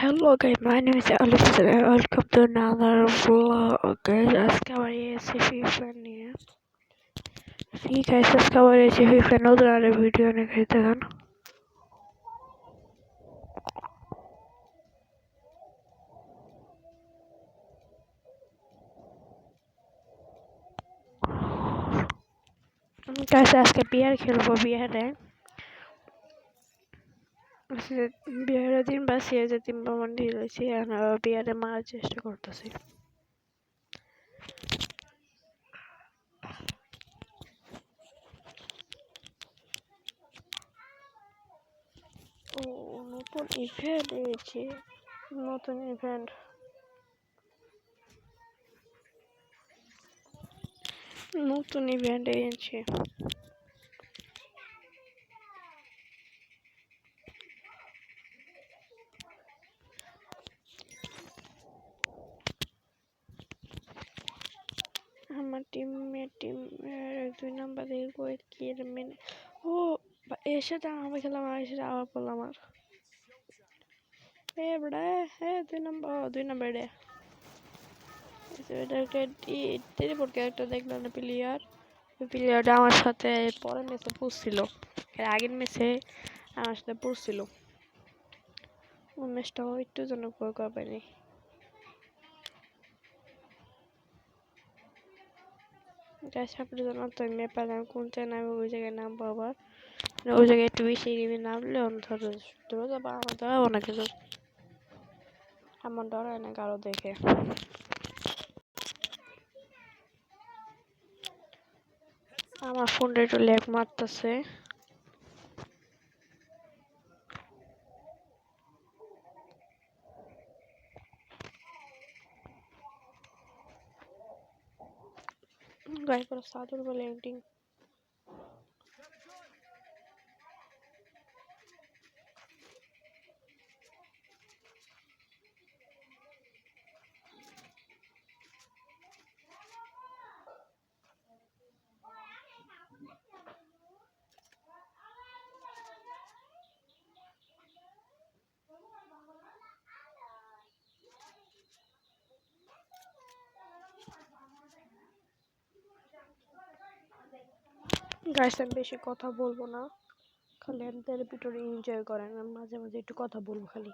Hello guys, my name is Alex and welcome to another vlog guys. আজকে আবার এসে FIFA নিয়ে ঠিক আছে আজকে আবার এসে FIFA নতুন আর ভিডিও নিয়ে খেতে গান guys আজকে বিয়ার খেলবো বিয়ারে দিন বাসিয়ে যে তিন বামন ঢিলেছি আর বিয়ারে মারার চেষ্টা করতেছি ও নতুন ইভেন্ট এসেছে নতুন ইভেন্ট এসেছে আমার টিমমেট দুই নাম্বার থেকে কোয়েট কি মেনে ও এসে তো আমি খেলাম আর এসে আবার পড়লাম আর এ বড়া হ্যাঁ দুই নাম্বার রে এটা টেলিপোর্ট ক্যারেক্টার দেখলাম না প্লেয়ারটা আমার সাথে পরের ম্যাচে পুষছিল এর আগের ম্যাচে আমার সাথে পুষছিল ওই ম্যাচটা একটু জন্য ভয় করা পাইনি গাছ আপনি জানো তো ম্যাপে আমি কোন জায়গায় নামবো ওই জায়গায় নামবো আবার ওই জায়গায় একটু বেশি নামলে ধরে যাবো আমার ধরাবো না কিছু আমার ডর হয় না কারো দেখে আমার ফোনটা একটু ল্যাগ মারতেছে গায়ে পুরো সাদুর বলে এডিটিং গাইস আমি বেশি কথা বলবো না খালি আপনাদের ভিডিওটা এনজয় করেন মাঝে মাঝে একটু কথা বলবো খালি